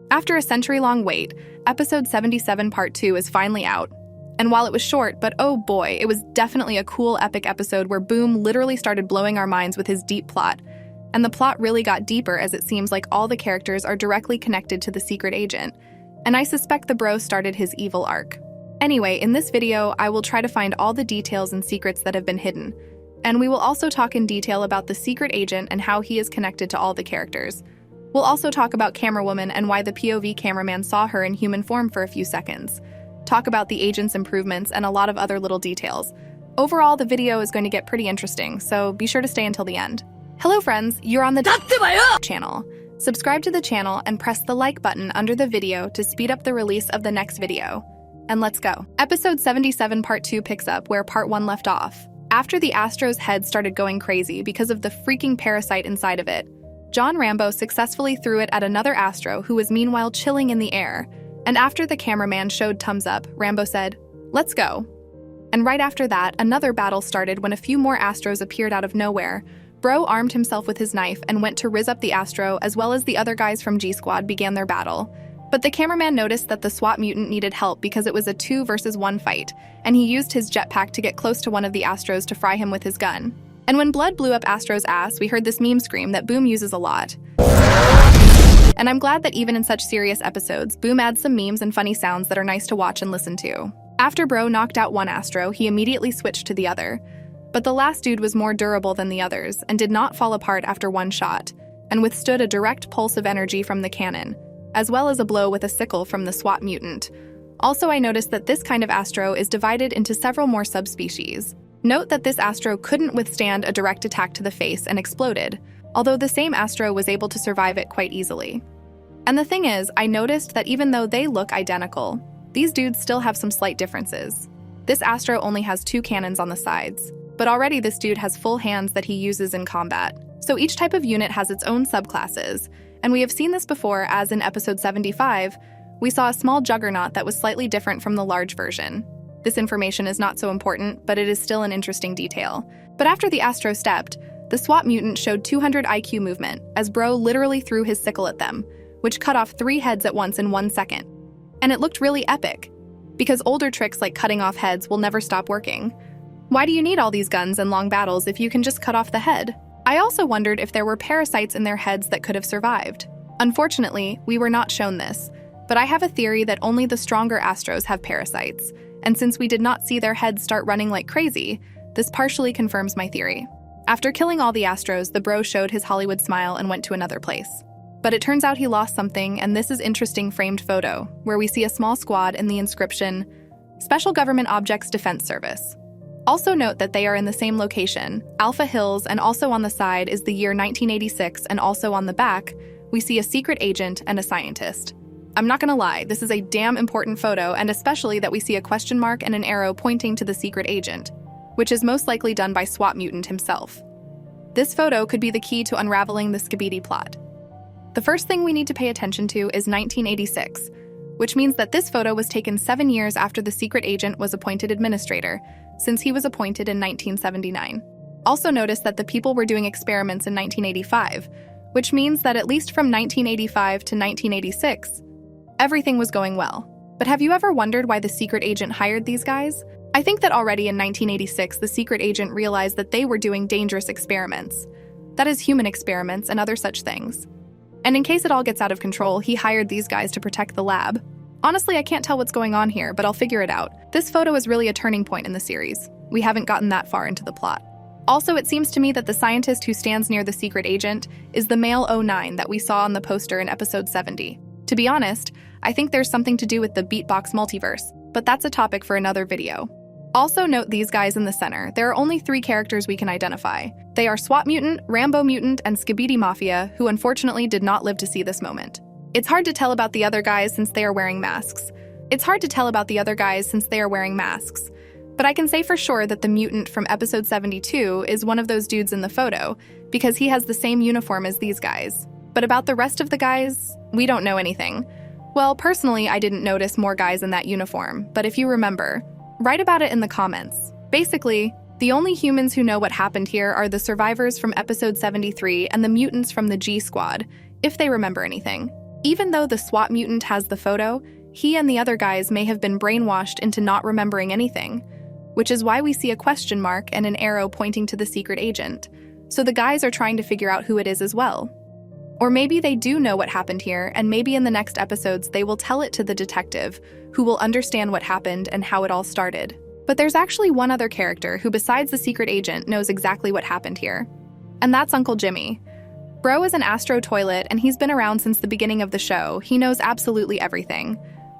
After a century-long wait, episode 77 part 2 is finally out. And while it was short, but oh boy, it was definitely a cool epic episode where Boom literally started blowing our minds with his deep plot. And the plot really got deeper as it seems like all the characters are directly connected to the secret agent. And I suspect the bro started his evil arc. Anyway, in this video, I will try to find all the details and secrets that have been hidden. And we will also talk in detail about the secret agent and how he is connected to all the characters. We'll also talk about Camerawoman and why the POV cameraman saw her in human form for a few seconds. Talk about the agent's improvements and a lot of other little details. Overall, the video is going to get pretty interesting, so be sure to stay until the end. Hello friends, you're on the channel. Subscribe to the channel and press the like button under the video to speed up the release of the next video. And let's go. Episode 77 part 2 picks up where part 1 left off. After the Astro's head started going crazy because of the freaking parasite inside of it, John Rambo successfully threw it at another Astro who was meanwhile chilling in the air. And after the cameraman showed thumbs up, Rambo said, "Let's go." And right after that, another battle started when a few more Astros appeared out of nowhere. Bro armed himself with his knife and went to riz up the Astro, as well as the other guys from G Squad began their battle. But the cameraman noticed that the SWAT mutant needed help because it was a 2 versus 1 fight, and he used his jetpack to get close to one of the Astros to fry him with his gun. And when blood blew up Astro's ass, we heard this meme scream that Boom uses a lot. And I'm glad that even in such serious episodes, Boom adds some memes and funny sounds that are nice to watch and listen to. After Bro knocked out one Astro, he immediately switched to the other. But the last dude was more durable than the others and did not fall apart after one shot, and withstood a direct pulse of energy from the cannon, as well as a blow with a sickle from the SWAT mutant. Also, I noticed that this kind of Astro is divided into several more subspecies. Note that this Astro couldn't withstand a direct attack to the face and exploded, although the same Astro was able to survive it quite easily. And the thing is, I noticed that even though they look identical, these dudes still have some slight differences. This Astro only has 2 cannons on the sides, but already this dude has full hands that he uses in combat. So each type of unit has its own subclasses, and we have seen this before, as in episode 75, we saw a small juggernaut that was slightly different from the large version. This information is not so important, but it is still an interesting detail. But after the Astro stepped, the SWAT mutant showed 200 IQ movement, as Bro literally threw his sickle at them, which cut off 3 heads at once in 1 second. And it looked really epic, because older tricks like cutting off heads will never stop working. Why do you need all these guns and long battles if you can just cut off the head? I also wondered if there were parasites in their heads that could have survived. Unfortunately, we were not shown this, but I have a theory that only the stronger Astros have parasites, and since we did not see their heads start running like crazy, this partially confirms my theory. After killing all the Astros, the bro showed his Hollywood smile and went to another place. But it turns out he lost something, and this is interesting framed photo, where we see a small squad and the inscription, Special Government Objects Defense Service. Also note that they are in the same location, Alpha Hills, and also on the side is the year 1986, and also on the back, we see a secret agent and a scientist. I'm not gonna lie, this is a damn important photo, and especially that we see a question mark and an arrow pointing to the secret agent, which is most likely done by SWAT mutant himself. This photo could be the key to unraveling the Skibidi plot. The first thing we need to pay attention to is 1986, which means that this photo was taken 7 years after the secret agent was appointed administrator, since he was appointed in 1979. Also notice that the people were doing experiments in 1985, which means that at least from 1985 to 1986, everything was going well. But have you ever wondered why the secret agent hired these guys? I think that already in 1986, the secret agent realized that they were doing dangerous experiments. That is, human experiments and other such things. And in case it all gets out of control, he hired these guys to protect the lab. Honestly, I can't tell what's going on here, but I'll figure it out. This photo is really a turning point in the series. We haven't gotten that far into the plot. Also, it seems to me that the scientist who stands near the secret agent is the male 09 that we saw on the poster in episode 70. To be honest, I think there's something to do with the beatbox multiverse, but that's a topic for another video. Also note these guys in the center. There are only 3 characters we can identify. They are SWAT Mutant, Rambo Mutant, and Skibidi Mafia, who unfortunately did not live to see this moment. It's hard to tell about the other guys since they are wearing masks. But I can say for sure that the mutant from episode 72 is one of those dudes in the photo, because he has the same uniform as these guys. But about the rest of the guys, we don't know anything. Well, personally, I didn't notice more guys in that uniform, but if you remember, write about it in the comments. Basically, the only humans who know what happened here are the survivors from episode 73 and the mutants from the G Squad, if they remember anything. Even though the SWAT mutant has the photo, he and the other guys may have been brainwashed into not remembering anything, which is why we see a question mark and an arrow pointing to the secret agent. So the guys are trying to figure out who it is as well. Or maybe they do know what happened here, and maybe in the next episodes they will tell it to the detective, who will understand what happened and how it all started. But there's actually one other character who, besides the secret agent, knows exactly what happened here. And that's Uncle Jimmy. Bro is an Astro toilet, and he's been around since the beginning of the show. He knows absolutely everything.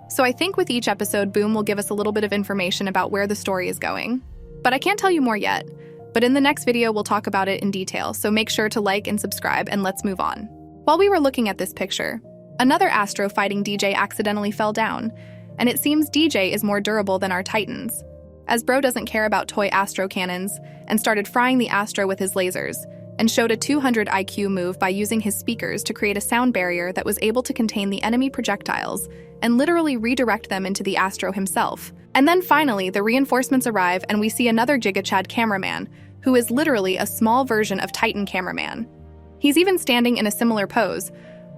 So I think with each episode, Boom will give us a little bit of information about where the story is going. But I can't tell you more yet. But in the next video, we'll talk about it in detail, so make sure to like and subscribe, and let's move on. While we were looking at this picture, another Astro fighting DJ accidentally fell down, and it seems DJ is more durable than our Titans, as Bro doesn't care about toy Astro cannons and started frying the Astro with his lasers, and showed a 200 IQ move by using his speakers to create a sound barrier that was able to contain the enemy projectiles and literally redirect them into the Astro himself. And then finally, the reinforcements arrive and we see another Giga Chad cameraman, who is literally a small version of Titan cameraman. He's even standing in a similar pose.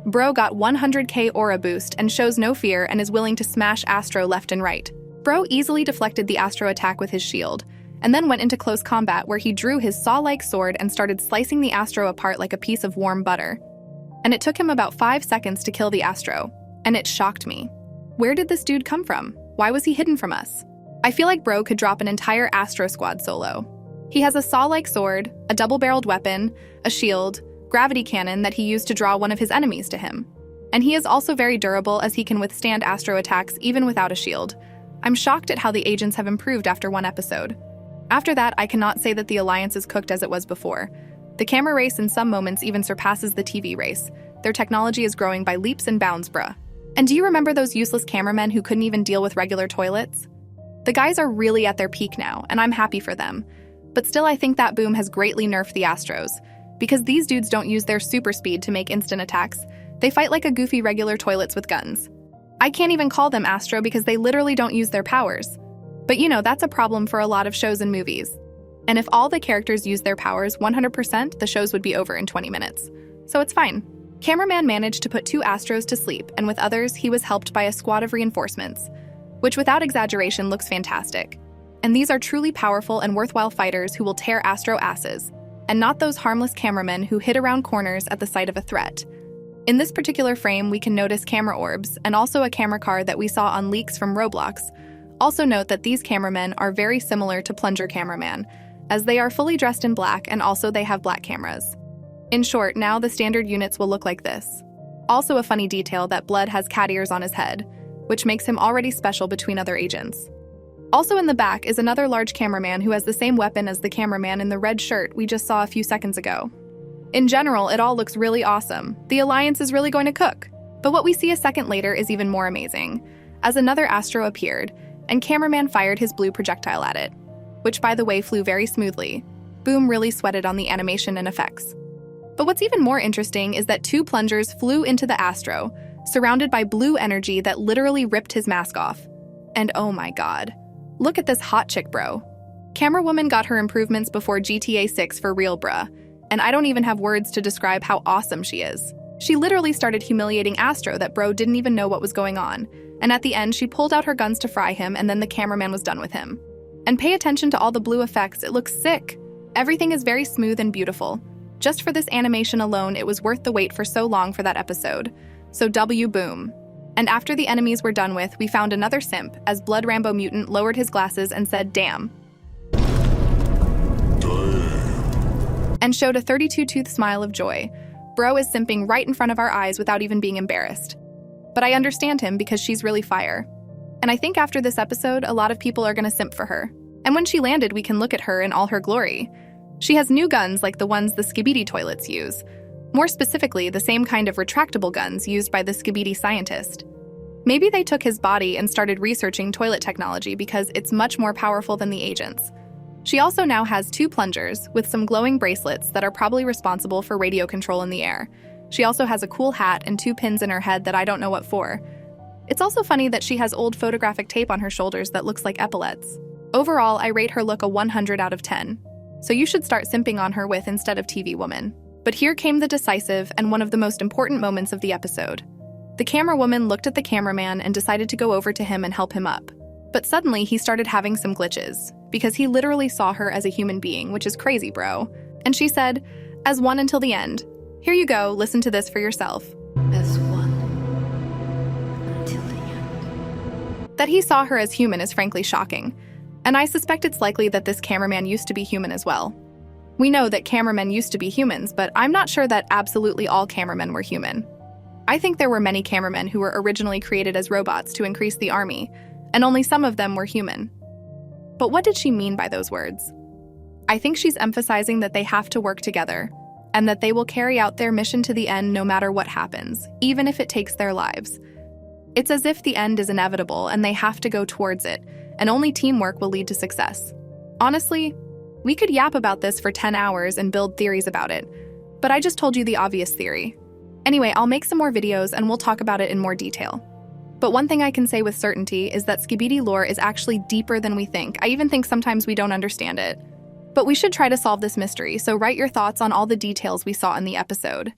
Bro got 100k aura boost and shows no fear and is willing to smash Astro left and right. Bro easily deflected the Astro attack with his shield, and then went into close combat where he drew his saw-like sword and started slicing the Astro apart like a piece of warm butter. And it took him about 5 seconds to kill the Astro, and it shocked me. Where did this dude come from? Why was he hidden from us? I feel like Bro could drop an entire Astro squad solo. He has a saw-like sword, a double-barreled weapon, a shield, gravity cannon that he used to draw one of his enemies to him. And he is also very durable as he can withstand Astro attacks even without a shield. I'm shocked at how the agents have improved after one episode. After that, I cannot say that the Alliance is cooked as it was before. The camera race in some moments even surpasses the TV race. Their technology is growing by leaps and bounds, bruh. And do you remember those useless cameramen who couldn't even deal with regular toilets? The guys are really at their peak now, and I'm happy for them. But still, I think that Boom has greatly nerfed the Astros, because these dudes don't use their super speed to make instant attacks. They fight like a goofy regular toilets with guns. I can't even call them Astro because they literally don't use their powers. But you know, that's a problem for a lot of shows and movies. And if all the characters use their powers 100%, the shows would be over in 20 minutes. So it's fine. Cameraman managed to put 2 Astros to sleep, and with others, he was helped by a squad of reinforcements, which without exaggeration looks fantastic. And these are truly powerful and worthwhile fighters who will tear Astro asses, and not those harmless cameramen who hid around corners at the sight of a threat. In this particular frame, we can notice camera orbs, and also a camera card that we saw on leaks from Roblox. Also note that these cameramen are very similar to Plunger Cameraman, as they are fully dressed in black and also they have black cameras. In short, now the standard units will look like this. Also a funny detail that Blood has cat ears on his head, which makes him already special between other agents. Also in the back is another large cameraman who has the same weapon as the cameraman in the red shirt we just saw a few seconds ago. In general, it all looks really awesome. The Alliance is really going to cook. But what we see a second later is even more amazing, as another Astro appeared, and cameraman fired his blue projectile at it, which by the way flew very smoothly. Boom really sweated on the animation and effects. But what's even more interesting is that 2 plungers flew into the Astro, surrounded by blue energy that literally ripped his mask off. And oh my god, look at this hot chick, bro. Camerawoman got her improvements before GTA 6 for real, bruh, and I don't even have words to describe how awesome she is. She literally started humiliating Astro that Bro didn't even know what was going on, and at the end she pulled out her guns to fry him and then the cameraman was done with him. And pay attention to all the blue effects, it looks sick. Everything is very smooth and beautiful. Just for this animation alone, it was worth the wait for so long for that episode. So W Boom. And after the enemies were done with, we found another simp, as Blood Rambo Mutant lowered his glasses and said, "Damn." And showed a 32-tooth smile of joy. Bro is simping right in front of our eyes without even being embarrassed. But I understand him because she's really fire. And I think after this episode, a lot of people are gonna simp for her. And when she landed, we can look at her in all her glory. She has new guns like the ones the Skibidi toilets use. More specifically, the same kind of retractable guns used by the Skibidi scientist. Maybe they took his body and started researching toilet technology because it's much more powerful than the agents. She also now has 2 plungers with some glowing bracelets that are probably responsible for radio control in the air. She also has a cool hat and 2 pins in her head that I don't know what for. It's also funny that she has old photographic tape on her shoulders that looks like epaulets. Overall, I rate her look a 100 out of 10. So you should start simping on her with instead of TV Woman. But here came the decisive and one of the most important moments of the episode. The camera woman looked at the cameraman and decided to go over to him and help him up. But suddenly, he started having some glitches, because he literally saw her as a human being, which is crazy, bro. And she said, "As one until the end. Here you go, listen to this for yourself." As one until the end. That he saw her as human is frankly shocking, and I suspect it's likely that this cameraman used to be human as well. We know that cameramen used to be humans, but I'm not sure that absolutely all cameramen were human. I think there were many cameramen who were originally created as robots to increase the army, and only some of them were human. But what did she mean by those words? I think she's emphasizing that they have to work together, and that they will carry out their mission to the end no matter what happens, even if it takes their lives. It's as if the end is inevitable and they have to go towards it, and only teamwork will lead to success. Honestly, we could yap about this for 10 hours and build theories about it, but I just told you the obvious theory. Anyway, I'll make some more videos and we'll talk about it in more detail. But one thing I can say with certainty is that Skibidi lore is actually deeper than we think. I even think sometimes we don't understand it. But we should try to solve this mystery, so write your thoughts on all the details we saw in the episode.